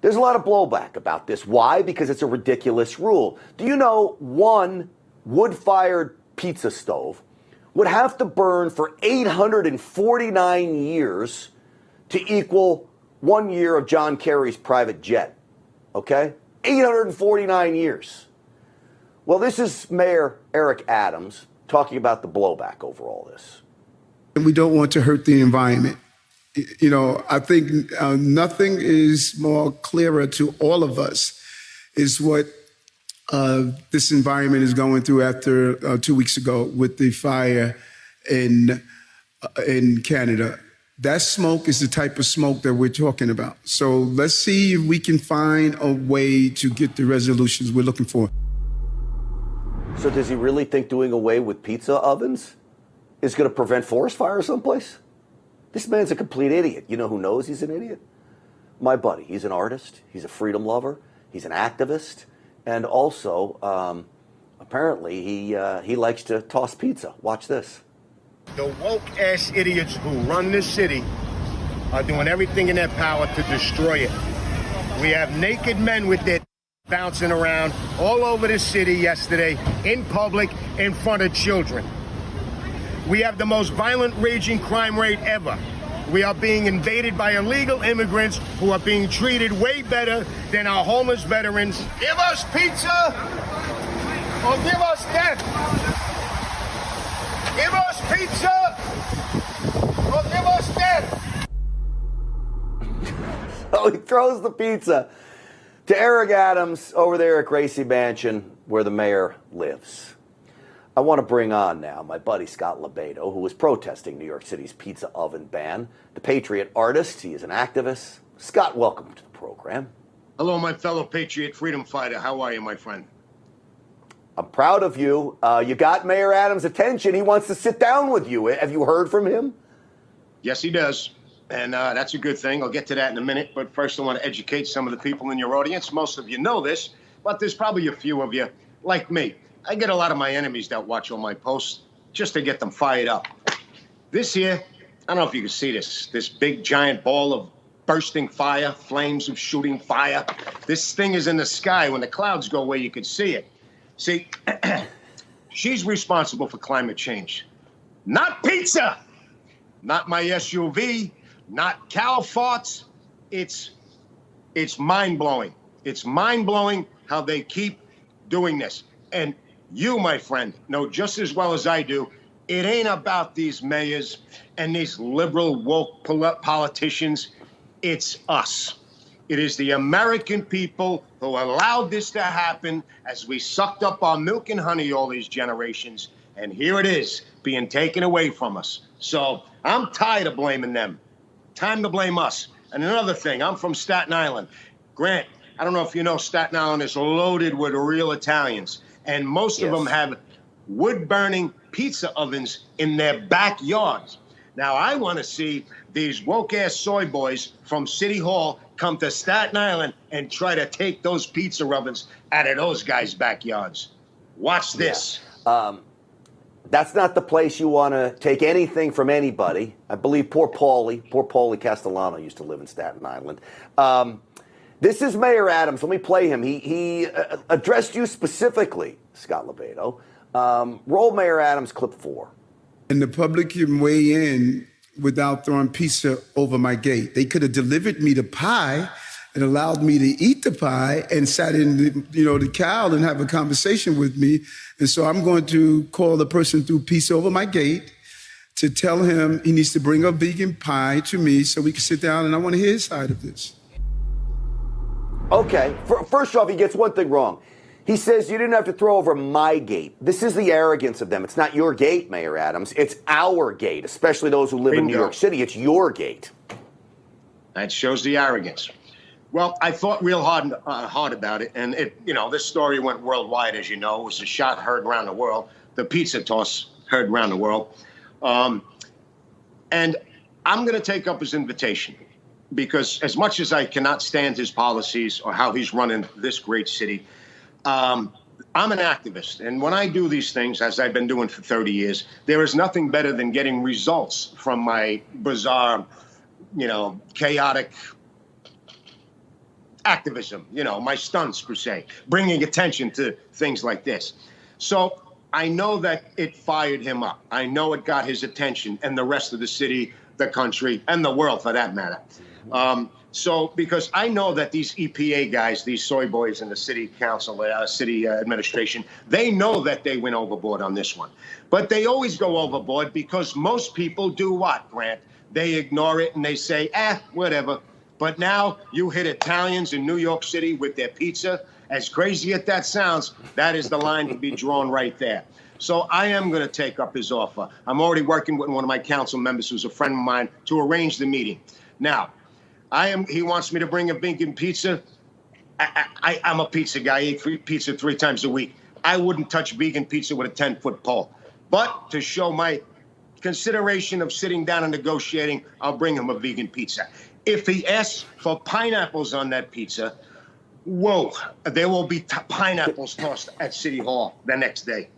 There's a lot of blowback about this. Why? Because it's a ridiculous rule. Do you know one wood-fired pizza stove would have to burn for 849 years to equal 1 year of John Kerry's private jet? Okay? 849 years. Well, this is Mayor Eric Adams talking about the blowback over all this. We don't want to hurt the environment. You know, I think nothing is more clearer to all of us is what this environment is going through after 2 weeks ago with the fire in Canada. That smoke is the type of smoke that we're talking about. So let's see if we can find a way to get the resolutions we're looking for. So does he really think doing away with pizza ovens is going to prevent forest fires someplace? This man's a complete idiot. You know who knows he's an idiot? My buddy. He's an artist. He's a freedom lover. He's an activist. And also, apparently, he likes to toss pizza. Watch this. The woke-ass idiots who run this city are doing everything in their power to destroy it. We have naked men with their bouncing around all over the city yesterday, in public, in front of children. We have the most violent, raging crime rate ever. We are being invaded by illegal immigrants who are being treated way better than our homeless veterans. Give us pizza or give us death. Give us pizza or give us death. Oh, he throws the pizza to Eric Adams over there at Gracie Mansion, where the mayor lives. I want to bring on now my buddy Scott LoBaido, who was protesting New York City's pizza oven ban. The Patriot artist, he is an activist. Scott, welcome to the program. Hello, my fellow Patriot freedom fighter. How are you, my friend? I'm proud of you. You got Mayor Adams' attention. He wants to sit down with you. Have you heard from him? Yes, he does. And that's a good thing. I'll get to that in a minute. But first, I want to educate some of the people in your audience. Most of you know this, but there's probably a few of you like me. I get a lot of my enemies that watch all my posts just to get them fired up. This here, I don't know if you can see this big giant ball of bursting fire, flames of shooting fire. This thing is in the sky. When the clouds go away, you can see it. See, she's responsible for climate change. Not pizza, not my SUV, not cow farts. It's mind-blowing. It's mind-blowing how they keep doing this. And you, my friend, know just as well as I do, it ain't about these mayors and these liberal woke politicians. It's us. It is the American people who allowed this to happen as we sucked up our milk and honey all these generations. And here it is being taken away from us. So I'm tired of blaming them. Time to blame us. And another thing, I'm from Staten Island. Grant, I don't know if you know, Staten Island is loaded with real Italians. And most of them have wood-burning pizza ovens in their backyards. Now, I want to see these woke-ass soy boys from City Hall come to Staten Island and try to take those pizza ovens out of those guys' backyards. Watch this. Yeah. That's not the place you want to take anything from anybody. I believe poor Paulie Castellano used to live in Staten Island. This is Mayor Adams. Let me play him. He addressed you specifically, Scott LoBaido. Roll Mayor Adams clip 4. And the public can weigh in without throwing pizza over my gate. They could have delivered me the pie and allowed me to eat the pie and sat in the cow and have a conversation with me. And so I'm going to call the person who threw pizza over my gate to tell him he needs to bring a vegan pie to me so we can sit down, and I want to hear his side of this. Okay, first off, he gets one thing wrong. He says you didn't have to throw over my gate. This is the arrogance of them. It's not your gate, Mayor Adams. It's our gate, especially those who live in New York City. It's your gate. That shows the arrogance. Well, I thought real hard about it, and this story went worldwide, as you know. It was a shot heard around the world. The pizza toss heard around the world. And I'm going to take up his invitation, because as much as I cannot stand his policies or how he's running this great city, I'm an activist. And when I do these things, as I've been doing for 30 years, there is nothing better than getting results from my bizarre, chaotic activism, my stunts per se, bringing attention to things like this. So I know that it fired him up. I know it got his attention and the rest of the city, the country, and the world for that matter. So because I know that these EPA guys, these soy boys in the city council, city administration, they know that they went overboard on this one. But they always go overboard because most people do what, Grant? They ignore it and they say, whatever. But now you hit Italians in New York City with their pizza. As crazy as that sounds, that is the line to be drawn right there. So I am going to take up his offer. I'm already working with one of my council members who's a friend of mine to arrange the meeting. Now, he wants me to bring a vegan pizza. I'm a pizza guy. I eat pizza 3 times a week. I wouldn't touch vegan pizza with a 10-foot pole. But to show my consideration of sitting down and negotiating, I'll bring him a vegan pizza. If he asks for pineapples on that pizza, whoa, there will be pineapples tossed at City Hall the next day.